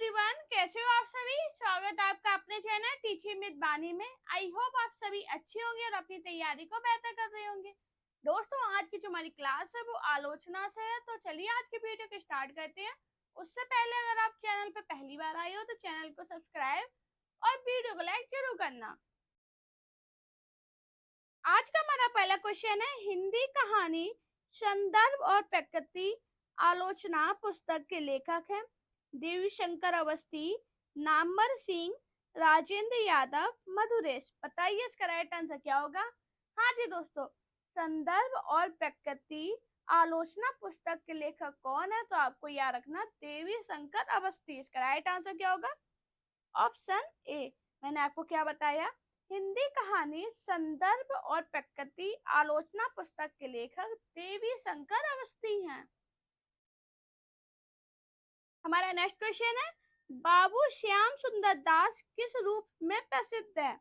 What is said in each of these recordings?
Everyone, कैसे हो आप सभी। स्वागत है आपका अपने चैनल टीचिंग विद बानी में। आई होप आप सभी अच्छे होंगे और अपनी तैयारी को बेहतर कर रहे होंगे। दोस्तों, आज की जो हमारी क्लास है वो आलोचना से है, तो चलिए आज की वीडियो को स्टार्ट करते हैं। उससे पहले अगर आप चैनल पे पहली बार आए हो तो चैनल को सब्सक्राइब और वीडियो को लाइक जरूर करना। आज का हमारा पहला क्वेश्चन है, हिंदी कहानी संदर्भ और प्रकृति आलोचना पुस्तक के लेखक हैं देवी शंकर अवस्थी, नामवर सिंह, राजेंद्र यादव, मधुरेश। बताइए इसका राइट आंसर क्या होगा। हाँ जी दोस्तों, संदर्भ और प्रकृति आलोचना पुस्तक के लेखक कौन है, तो आपको याद रखना देवी शंकर अवस्थी। इसका राइट आंसर क्या होगा। Option A. मैंने आपको क्या बताया, हिंदी कहानी संदर्भ और प्रकृति आलोचना पुस्तक के लेखक देवी शंकर अवस्थी हैं। हमारा नेक्स्ट क्वेश्चन है, बाबू श्याम सुंदर दास किस रूप में प्रसिद्ध है।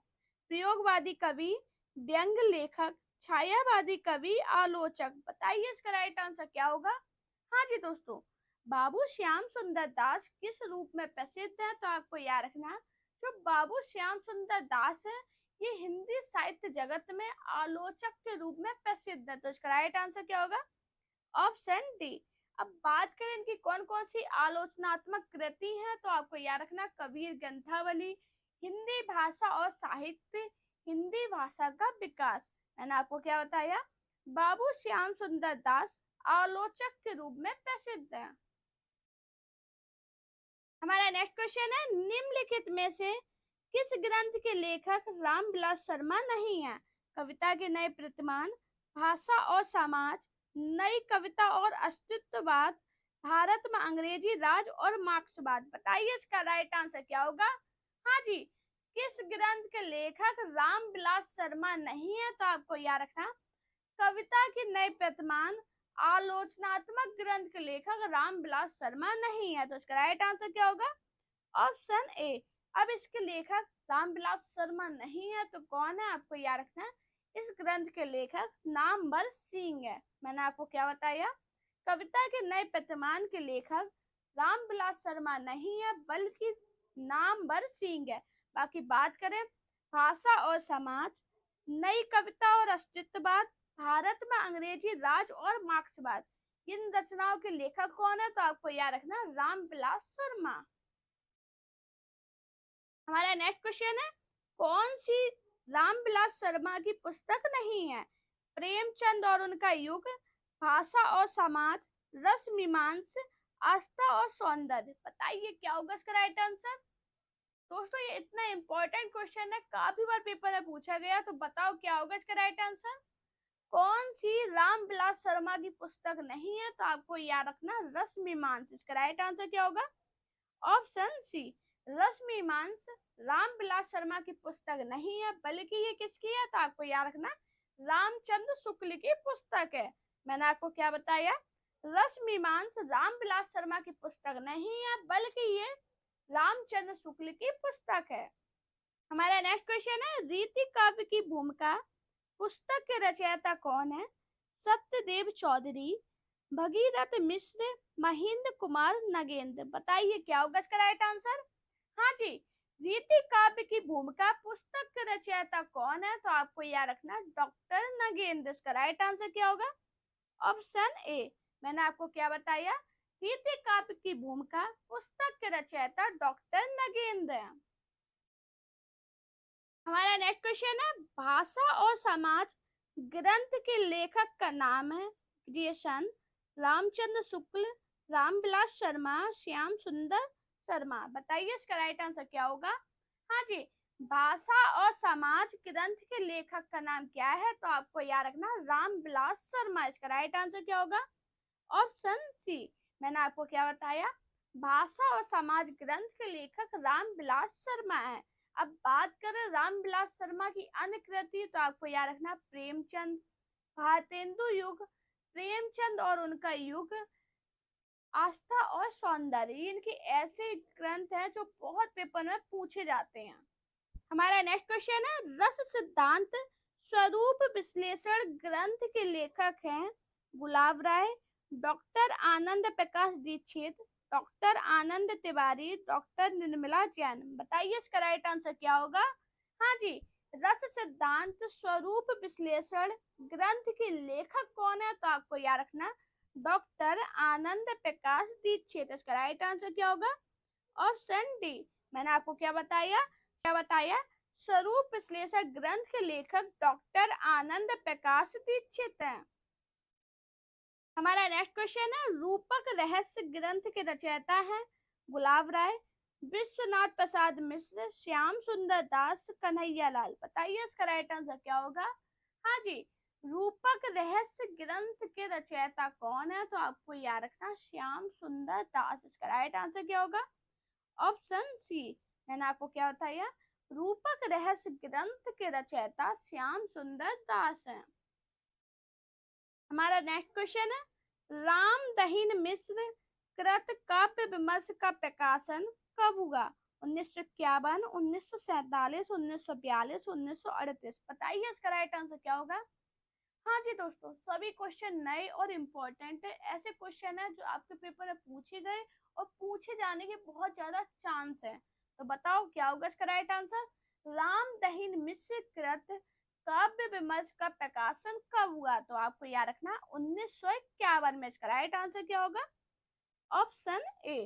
प्रयोगवादी कवि, व्यंग लेखक, छायावादी कवि, आलोचक। बताइए इसका राइट आंसर क्या होगा। हाँ जी दोस्तों, बाबू श्याम सुंदर दास किस रूप में प्रसिद्ध है, तो आपको याद रखना जो बाबू श्याम सुंदर दास है ये हिंदी साहित्य जगत में आलोचक के रूप में प्रसिद्ध है। तो इसका राइट आंसर क्या होगा। Option D. अब बात करें इनकी कौन कौन सी आलोचनात्मक कृति है, तो आपको याद रखना कबीर ग्रंथावली, हिंदी भाषा और साहित्य, हिंदी भाषा का विकास। मैंने आपको क्या बताया, बाबू श्याम सुंदर दास आलोचक के रूप में प्रसिद्ध है। हमारा नेक्स्ट क्वेश्चन है, निम्नलिखित में से किस ग्रंथ के लेखक रामविलास शर्मा नहीं है। कविता के नए प्रतिमान, भाषा और समाज, नई कविता और अस्तित्ववाद, भारत में अंग्रेजी राज और मार्क्सवाद। बताइए इसका राइट आंसर क्या होगा। हाँ जी, किस ग्रंथ के लेखक रामविलास शर्मा नहीं है, तो आपको याद रखना कविता के नए प्रतिमान आलोचनात्मक ग्रंथ के लेखक रामविलास शर्मा नहीं है। तो इसका राइट आंसर क्या होगा। Option A. अब इसके लेखक रामविलास शर्मा नहीं है तो कौन है, आपको याद रखना है इस ग्रंथ के लेखक नामवर सिंह है। मैंने आपको क्या बताया, कविता के नए प्रतिमान के लेखक रामविलास शर्मा नहीं है बल्कि नामवर सिंह है। बाकी बात करें भाषा और समाज, नई कविता और अस्तित्ववाद, भारत में अंग्रेजी राज और मार्क्सवाद, इन रचनाओं के लेखक कौन है, तो आपको याद रखना रामविलास शर्मा। हमारा नेक्स्ट क्वेश्चन है, कौन सी रामविलास शर्मा की पुस्तक नहीं है। प्रेमचंद और उनका युग, भाषा और समाज, रस मीमांस, आस्था और सौंदर्य। बताइए क्या होगा इसका राइट आंसर। दोस्तों, ये इतना इंपॉर्टेंट क्वेश्चन है, काफी बार पेपर में पूछा गया, तो बताओ क्या होगा इसका राइट आंसर। कौन सी रामविलास शर्मा की पुस्तक नहीं है, तो आपको याद रखना रस मीमांस। इसका राइट आंसर क्या होगा। Option C. रस मीमांस रामविलास शर्मा की पुस्तक नहीं है बल्कि ये किसकी है, तो आपको याद रखना रामचंद्र शुक्ल की पुस्तक है। मैंने आपको क्या बताया, रस मीमांस रामविलास शर्मा की पुस्तक नहीं है बल्कि ये रामचंद्र शुक्ल की पुस्तक है। हमारा नेक्स्ट क्वेश्चन है, रीति काव्य की भूमिका पुस्तक के रचयिता कौन है। सत्यदेव चौधरी, भगीरथ मिश्र, महेंद्र कुमार नगेंद्र। बताइए क्या होगा इसका राइट आंसर। हाँ जी, रीति काव्य की भूमिका पुस्तक के रचयिता कौन है, तो आपको याद रखना डॉक्टर नगेंद्र। इसका राइट आंसर क्या होगा। Option A. मैंने आपको क्या बताया, रीति काव्य की भूमिका पुस्तक के रचयिता डॉक्टर नगेंद्र है। हमारा नेक्स्ट क्वेश्चन है, भाषा और समाज ग्रंथ के लेखक का नाम है क्रिएशन, रामचंद्र शुक्ल, रामविलास शर्मा, श्याम सुंदर शर्मा। बताइए इसका राइट आंसर क्या होगा। हाँ जी, भाषा और समाज ग्रंथ के लेखक का नाम क्या है, तो आपको याद रखना रामविलास शर्मा। इसका राइट आंसर क्या होगा। Option C. मैंने आपको क्या बताया, भाषा और समाज ग्रंथ के लेखक रामविलास शर्मा है। अब बात करें रामविलास शर्मा की अन्य कृति, तो आपको याद रखना प्रेमचंद, भारतेंदु युग, प्रेमचंद और उनका युग, आस्था और सौंदर्य। इनके ऐसे ग्रंथ हैं जो बहुत पेपर में पूछे जाते हैं। हमारा नेक्स्ट क्वेश्चन है, रस सिद्धांत स्वरूप विश्लेषण ग्रंथ के लेखक हैं गुलाब राय, डॉक्टर आनंद प्रकाश दीक्षित, डॉक्टर आनंद तिवारी, डॉक्टर निर्मला जैन। बताइए इसका राइट आंसर क्या होगा? हाँ जी, रस सिद्धांत स्वरूप विश्लेषण ग्रंथ के लेखक कौन है? तो आपको याद रखना डॉक्टर आनंद प्रकाश दीक्षित। इसका राइट आंसर क्या होगा? Option D. मैंने आपको क्या बताया? स्वरूप विश्लेषक ग्रंथ के लेखक डॉक्टर आनंद प्रकाश दीक्षित हैं। हमारा नेक्स्ट क्वेश्चन है, रूपक रहस्य ग्रंथ के रचयिता हैं गुलाब राय, विश्वनाथ प्रसाद मिश्र, श्याम सुंदर दास, कन्हैया लाल। बताइए इसका राइट आंसर क्या होगा? हाँ जी, रूपक रहस्य ग्रंथ के रचयिता कौन है? तो आपको याद रखना श्याम सुंदर दास। इसका राइट आंसर क्या होगा? Option C. मैंने आपको क्या बताया? रूपक रहस्य ग्रंथ के रचयिता श्याम सुंदर दास हैं। हमारा नेक्स्ट क्वेश्चन है, राम दहीन मिश्र कृत काव्य विमर्श का प्रकाशन कब हुआ? 1951, 1947, 1942, 1938। बताइए इसका राइट आंसर क्या होगा? हाँ जी दोस्तों, सभी क्वेश्चन नए और इम्पोर्टेंट है। ऐसे क्वेश्चन है जो आपके पेपर में पूछे गए और पूछे जाने के बहुत ज्यादा चांस है। तो बताओ क्या होगा इसका राइट आंसर? राम दहीन मिश्र कृत काव्य विमर्श का प्रकाशन कब हुआ? तो आपको याद रखना 1951 में। इसका राइट आंसर क्या होगा? Option A.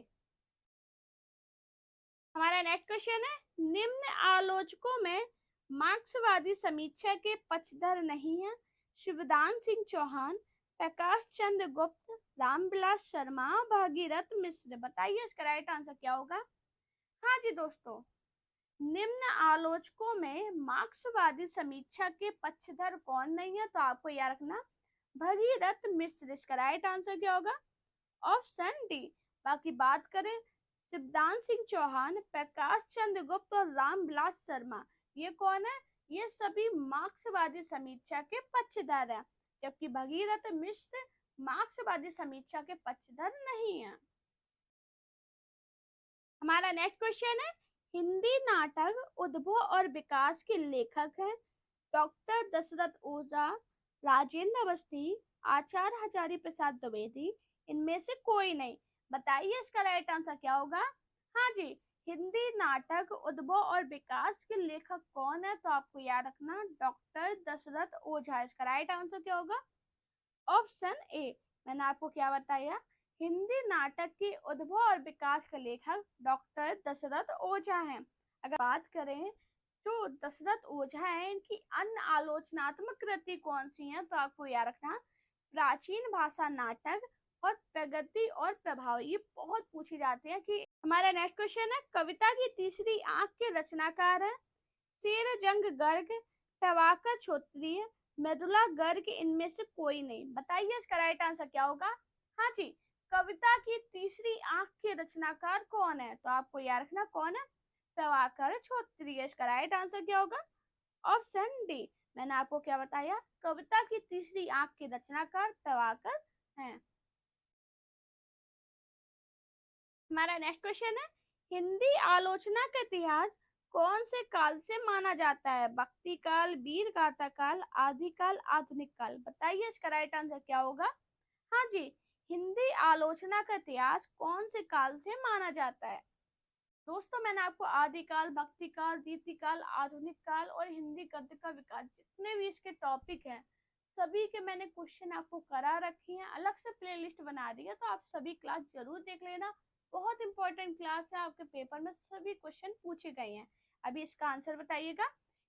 हमारा नेक्स्ट क्वेश्चन है, निम्न आलोचकों में मार्क्सवादी समीक्षा के पक्षधर नहीं है शिवदान सिंह चौहान, प्रकाश चंद्र गुप्त, रामविलास शर्मा, भागीरथ मिश्र। बताइए इसका राइट आंसर क्या होगा? हाँ जी दोस्तों, निम्न आलोचकों में मार्क्सवादी समीक्षा के पक्षधर कौन नहीं है? तो आपको याद रखना भगीरथ मिश्र। इसका राइट आंसर क्या होगा? Option D. बाकी बात करें शिवदान सिंह चौहान, प्रकाश चंद्र गुप्त और रामविलास शर्मा, ये कौन है? ये सभी मार्क्सवादी समीक्षा के पक्षधर हैं, जबकि भगीरथ मिश्र मार्क्सवादी समीक्षा के पक्षधर नहीं है। हमारा नेक्स्ट क्वेश्चन है, हिंदी नाटक उद्भव और विकास के लेखक हैं डॉक्टर दशरथ ओझा, राजेंद्र अवस्थी, आचार्य हजारी प्रसाद द्विवेदी, इनमें से कोई नहीं। बताइए इसका राइट आंसर क्या होगा? हाँ जी, हिंदी नाटक उद्भव और विकास के लेखक कौन है? तो आपको याद रखना डॉक्टर दशरथ ओझा। इसका राइट आंसर क्या होगा? Option A. मैंने आपको क्या बताया? हिंदी नाटक के उद्भव और विकास के लेखक डॉक्टर दशरथ ओझा हैं। अगर बात करें जो दशरथ ओझा है, इनकी अन्य आलोचनात्मक कृति कौन सी है? तो आपको याद रखना प्राचीन भाषा नाटक और प्रगति और प्रभाव। ये बहुत पूछी जाती है कि हमारा नेक्स्ट क्वेश्चन है, कविता की तीसरी आंख के रचनाकार है शेर जंग गर्ग, प्रभाकर क्षत्रिय, मृदुला गर्ग, इनमें से कोई नहीं। बताइए इसका राइट आंसर क्या होगा? हाँ जी, कविता की तीसरी आंख के रचनाकार कौन है? तो आपको याद रखना कौन है? प्रभाकर क्षत्रिय। इसका राइट आंसर क्या होगा? Option D. मैंने आपको क्या बताया? कविता की तीसरी आंख के रचनाकार प्रभाकर हैं। हमारा नेक्स्ट क्वेश्चन है, हिंदी आलोचना का इतिहास कौन से काल से माना जाता है? भक्ति काल, वीर गाथा काल, आदिकाल, आधुनिक काल। बताइए इसका राइट आंसर क्या होगा? हाँ जी, हिंदी आलोचना का इतिहास कौन से काल से माना जाता है? दोस्तों, मैंने आपको आदिकाल, भक्ति काल, दीति काल, आधुनिक काल और हिंदी गद्य का विकास, जितने भी इसके टॉपिक हैं, सभी के मैंने क्वेश्चन आपको करा रखी हैं, अलग से प्लेलिस्ट बना दी है, तो आप सभी क्लास जरूर देख लेना। बहुत इंपॉर्टेंट क्लास है, आपके पेपर में सभी क्वेश्चन पूछे गए हैं। अभी इसका आंसर बताइएगा,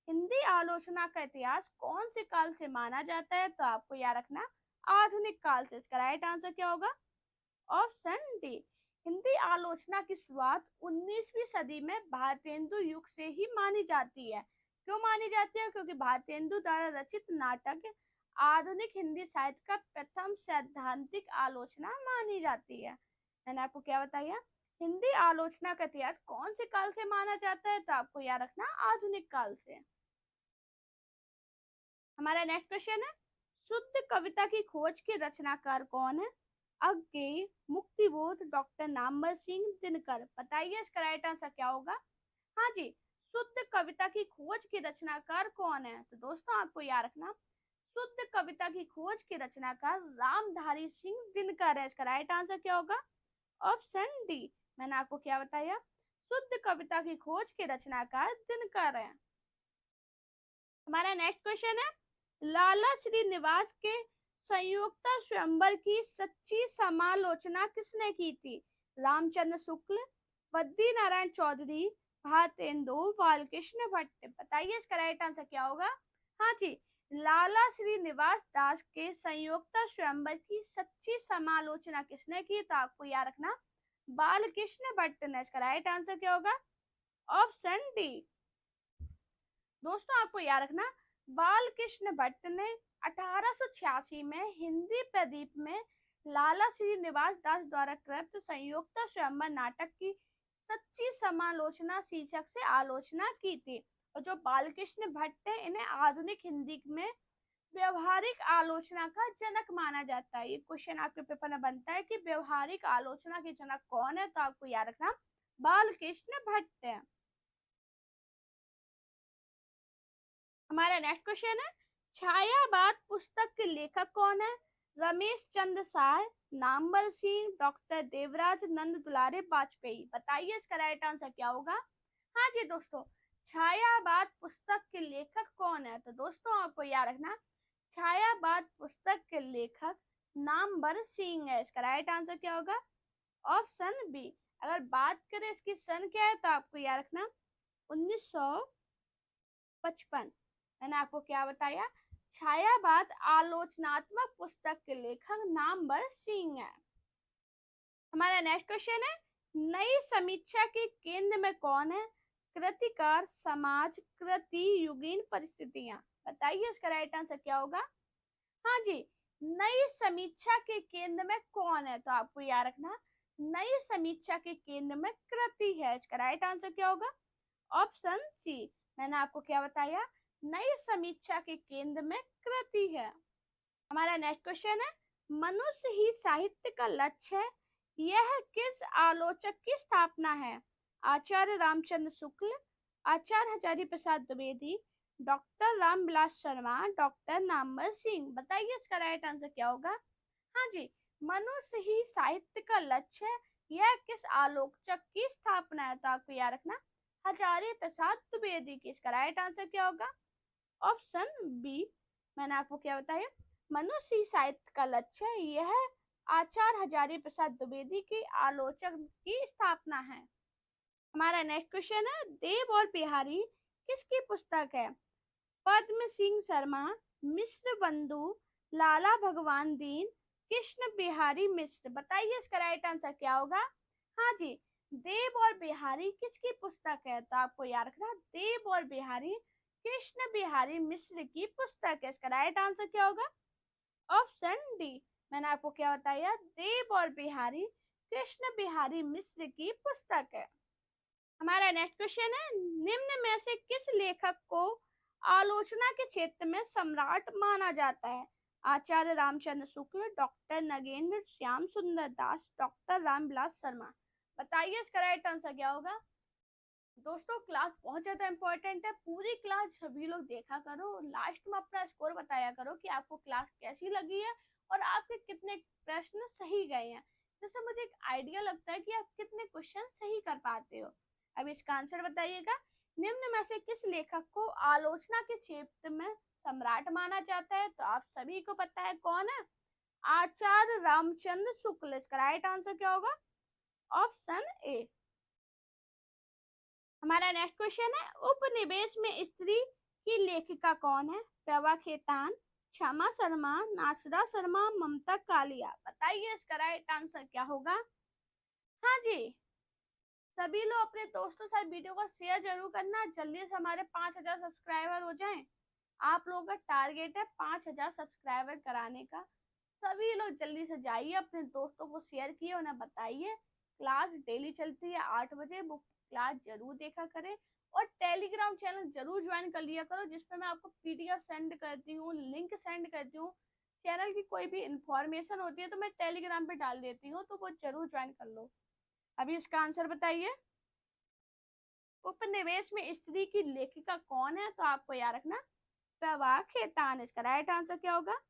हिंदी आलोचना का इतिहास कौन से काल से माना जाता है? तो आपको याद रखना आधुनिक काल से। इसका राइट आंसर क्या होगा? Option D. हिंदी आलोचना की शुरुआत 19वीं सदी में भारतेंदु युग से ही मानी जाती है। क्यों मानी जाती है? क्योंकि भारतेंदु द्वारा रचित नाटक आधुनिक हिंदी साहित्य का प्रथम सैद्धांतिक आलोचना मानी जाती है। मैंने आपको क्या बताया? हिंदी आलोचना का इतिहास कौन से काल से माना जाता है? तो आपको याद रखना आधुनिक काल से। हमारा नेक्स्ट क्वेश्चन है, शुद्ध कविता की खोज के रचनाकार कौन है? अज्ञेय, मुक्तिबोध, डॉक्टर नामवर सिंह, दिनकर। बताइए इसका राइट आंसर क्या होगा? हाँ जी, शुद्ध कविता की खोज के रचनाकार कौन है? तो दोस्तों, आपको याद रखना शुद्ध कविता की खोज के रचनाकार रामधारी सिंह दिनकर है। इसका राइट आंसर क्या होगा? ऑप्शन डी, मैंने आपको क्या बताया, शुद्ध कविता की खोज के रचनाकार दिनकर हैं। हमारा नेक्स्ट क्वेश्चन है, लाला श्रीनिवास के संयुक्ता स्वयंवर की सच्ची समालोचना किसने की थी? रामचंद्र शुक्ल, बद्री नारायण चौधरी, भारतेंदु, बालकृष्ण भट्ट। बताइए इसका राइट आंसर क्या होगा? हाँ जी, लाला श्रीनिवास दास के संयुक्ता स्वयंवर की सच्ची समालोचना किसने की? तो आपको याद रखना, बालकृष्ण भट्ट ने। इसका राइट आंसर क्या होगा? Option D. दोस्तों आपको याद रखना, बालकृष्ण भट्ट ने 1886 में हिंदी प्रदीप में लाला श्रीनिवास दास द्वारा कृत संयुक्त स्वयंवर नाटक की सच्ची समालोचना शीर्षक से आलोचना की थी। और जो बालकृष्ण भट्ट है, इन्हें आधुनिक हिंदी में व्यवहारिक आलोचना का जनक माना जाता है। ये क्वेश्चन आपके पेपर में बनता है कि व्यवहारिक आलोचना के जनक कौन है? तो आपको याद रखना, बालकृष्ण भट्ट है। हमारा नेक्स्ट क्वेश्चन है, छायावाद पुस्तक के लेखक कौन है? रमेश चंद्र साय, नामवर सिंह, डॉक्टर देवराज, नंद दुलारे वाजपेयी। बताइए इसका राइट आंसर क्या होगा? हाँ जी दोस्तों, छायावाद पुस्तक के लेखक कौन है? तो दोस्तों आपको याद रखना, छायावाद पुस्तक के लेखक नामवर सिंह है। इसका राइट आंसर क्या होगा? Option B. अगर बात करें इसकी सन क्या है, तो आपको याद रखना 1955। मैंने आपको क्या बताया, छायावाद आलोचनात्मक पुस्तक के लेखक नामवर सिंह है। हमारा नेक्स्ट क्वेश्चन है, नई समीक्षा के केंद्र में कौन है? कृतिकार, समाज, कृति, युगीन, परिस्थितियां। बताइए इसका राइट आंसर क्या होगा? हाँ जी, नई समीक्षा के केंद्र में कौन है? तो आपको याद रखना, नई समीक्षा के केंद्र में कृति है। इसका राइट आंसर क्या होगा? Option C. मैंने आपको क्या बताया, नई समीक्षा के केंद्र में कृति है। हमारा नेक्स्ट क्वेश्चन है, मनुष्य ही साहित्य का लक्ष्य है, यह किस आलोचक की स्थापना है? आचार्य रामचंद्र शुक्ल, आचार्य हजारी प्रसाद द्विवेदी, डॉक्टर रामविलास शर्मा, डॉक्टर नामवर सिंह। बताइए इसका राइट आंसर क्या होगा? हाँ जी, मनुष्य ही साहित्य का लक्ष्य है, यह किस आलोचक की स्थापना है? तो आपको याद रखना, हजारी प्रसाद द्विवेदी की। इसका राइट आंसर क्या होगा? Option B. मैंने आपको क्या बताया, मनुष्य ही साहित्य का लक्ष्य है, यह आचार्य हजारी प्रसाद द्विवेदी के आलोचक की स्थापना है। हमारा नेक्स्ट क्वेश्चन है, देव और बिहारी किसकी पुस्तक है? पद्म सिंह शर्मा, मिश्र बंधु, लाला भगवान दीन, कृष्ण बिहारी मिश्र। बताइए इसका राइट आंसर क्या होगा? हाँ जी, देव और बिहारी किसकी पुस्तक है? तो आपको याद रखना, देव और बिहारी कृष्ण बिहारी मिश्र की पुस्तक है। इसका राइट आंसर क्या होगा? Option D. मैंने आपको क्या बताया, देव और बिहारी कृष्ण बिहारी मिश्र की पुस्तक है। हमारा नेक्स्ट क्वेश्चन है, निम्न में से किस लेखक को आलोचना के क्षेत्र में सम्राट माना जाता है? आचार्य रामचंद्र शुक्ल, डॉक्टर नगेंद्र श्याम सुंदर दास, डॉक्टर रामविलास शर्मा। बताइए इसका राइट आंसर क्या होगा? दोस्तों क्लास बहुत ज्यादा इंपॉर्टेंट है, पूरी क्लास सभी लोग देखा करो, लास्ट में अपना स्कोर बताया करो कि आपको क्लास कैसी लगी है और आपके कितने प्रश्न सही गए हैं, जिससे मुझे एक आइडिया लगता है कि आप कितने क्वेश्चन सही कर पाते हो। अब इसका आंसर बताइएगा, निम्न में से किस लेखक को आलोचना के क्षेत्र में सम्राट माना जाता है? तो आप सभी को पता है कौन है, आचार्य रामचंद्र शुक्ल। इसका राइट आंसर क्या होगा? Option A. हमारा नेक्स्ट क्वेश्चन है, उपनिवेश में स्त्री की लेखिका कौन है? प्रभा खेतान, क्षमा शर्मा, नासरा शर्मा, ममता कालिया। बताइए इसका राइट आंसर क्या होगा? हाँ जी, सभी लोग अपने दोस्तों के साथ वीडियो को शेयर जरूर करना, जल्दी से हमारे 5000 सब्सक्राइबर हो जाएं। आप लोगों का टारगेट है 5000 सब्सक्राइबर कराने का। सभी लोग जल्दी से जाइए, अपने दोस्तों को शेयर किए, उन्हें बताइए क्लास डेली चलती है 8 बजे, वो क्लास जरूर देखा करें। और टेलीग्राम चैनल जरूर ज्वाइन कर लिया करो, जिसपे मैं आपको पीडीएफ सेंड करती हूँ, लिंक सेंड करती हूँ। चैनल की कोई भी इंफॉर्मेशन होती है तो मैं टेलीग्राम पे डाल देती हूँ, तो वो जरूर ज्वाइन कर लो। अभी इसका आंसर बताइए, उपनिवेश में स्त्री की लेखिका कौन है? तो आपको याद रखना, प्रभा खेतान। इसका राइट आंसर क्या होगा?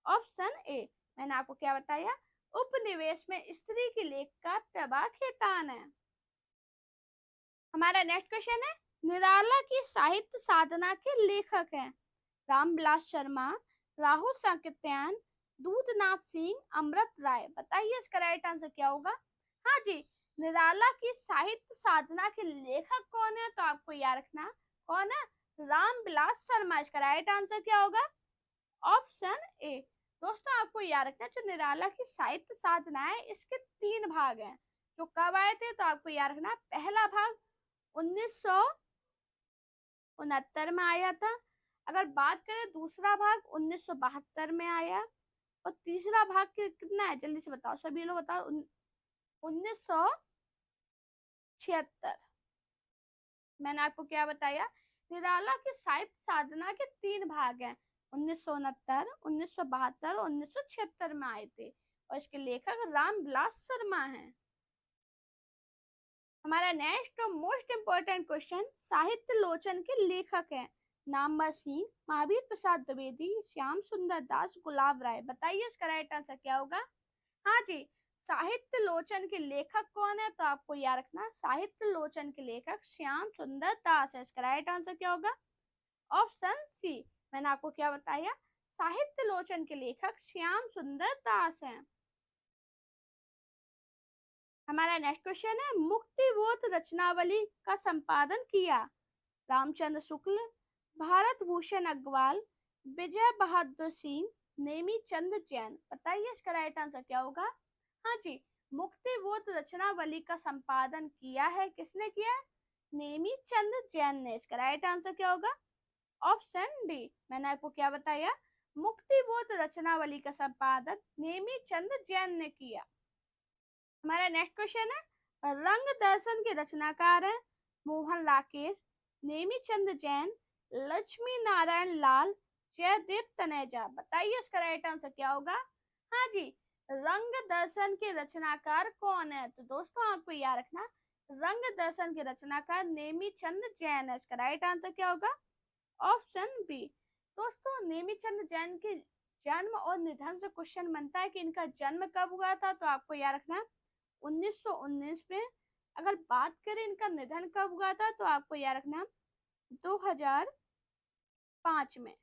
Option A. मैंने आपको क्या बताया, उपनिवेश में स्त्री के लेख का प्रभा खेतान है। हमारा नेक्स्ट क्वेश्चन है, निराला की साहित्य साधना के लेखक हैं रामविलास शर्मा, राहुल साकृत्यायन, दूधनाथ सिंह, अमृत राय। बताइए इसका राइट आंसर क्या होगा। हाँ जी, निराला की साहित्य साधना के लेखक कौन है, तो आपको याद रखना कौन है, रामविलास शर्मा। इसका राइट आंसर क्या होगा, ऑप्शन ए। दोस्तों आपको याद रखना, जो निराला की साहित्य साधना है इसके 3 भाग हैं, जो कब आए थे, तो आपको याद रखना पहला भाग 1969 में आया था। अगर बात करें दूसरा भाग 1972 में आया, और तीसरा भाग कितना है, जल्दी से बताओ सभी लोग बताओ। 1976। मैंने आपको क्या बताया, निराला की साहित्य साधना के 3 भाग हैं, 1969, 1972 और 1976 में आए थे, और इसके लेखक रामविलास शर्मा हैं। हमारा नेक्स्ट और मोस्ट इंपोर्टेंट क्वेश्चन, साहित्य लोचन के लेखक हैं नामवर सिंह, महावीर प्रसाद द्विवेदी, श्याम सुंदर दास, गुलाब राय। बताइए इसका राइट आंसर क्या होगा। हाँ जी, साहित्य लोचन के लेखक कौन है, तो आपको याद रखना साहित्य लोचन के लेखक श्याम सुंदर दास है। इसका राइट आंसर क्या होगा, ऑप्शन सी। मैंने आपको क्या बताया, साहित्य लोचन के लेखक श्याम सुंदर दास हैं। हमारा नेक्स्ट क्वेश्चन है, मुक्तिबोध रचनावली का संपादन किया रामचंद्र शुक्ल, भारत भूषण अग्रवाल, विजय बहादुर सिंह, नेमी चंद जैन। बताइए इसका राइट आंसर क्या होगा। हाँ जी, मुक्तिबोध रचनावली का संपादन किया है, किसने किया है, नेमी चंद जैन ने। इसका राइट आंसर क्या होगा, ऑप्शन डी। मैंने आपको क्या बताया, मुक्तिबोध रचनावली का संपादन नेमी चंद जैन ने किया। हमारा नेक्स्ट क्वेश्चन है, रंग दर्शन के रचनाकार हैं मोहन लाकेश, नेमी चंद जैन, लक्ष्मी नारायण लाल, जयदेव तनेजा। बताइए इसका राइट आंसर क्या होगा। हाँ जी, रंग दर्शन के रचनाकार कौन है, तो दोस्तों आपको याद रखना रंग दर्शन के रचनाकार नेमी चंद जैन है। इसका राइट आंसर क्या होगा, ऑप्शन बी। दोस्तों नेमी चंद जैन के जन्म और निधन से क्वेश्चन बनता है कि इनका जन्म कब हुआ था, तो आपको याद रखना 1919 में। अगर बात करें इनका निधन कब हुआ था, तो आपको याद रखना 2005 में।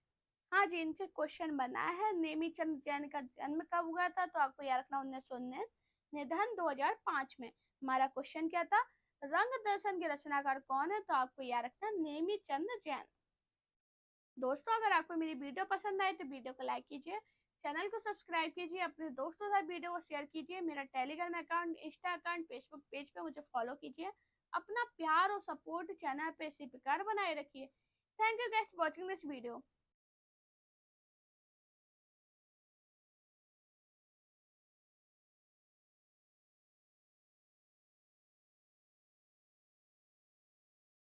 हाँ जी, इनसे क्वेश्चन बना है, नेमी चंद जैन का जन्म कब हुआ था, तो आपको याद रखना 1919, निधन 2005 में। हमारा क्वेश्चन क्या था, रंग दर्शन के रचनाकार कौन है, तो आपको याद रखना नेमी चंद जैन। दोस्तों अगर आपको मेरी वीडियो पसंद आए तो वीडियो को लाइक कीजिए, चैनल को सब्सक्राइब कीजिए, अपने दोस्तों के साथ वीडियो को शेयर कीजिए, मेरा Telegram account, Insta account, Facebook page पे मुझे फॉलो कीजिए। अपना प्यार और सपोर्ट चैनल पे इसी प्रकार बनाए रखिए। Thank you guys for watching this video.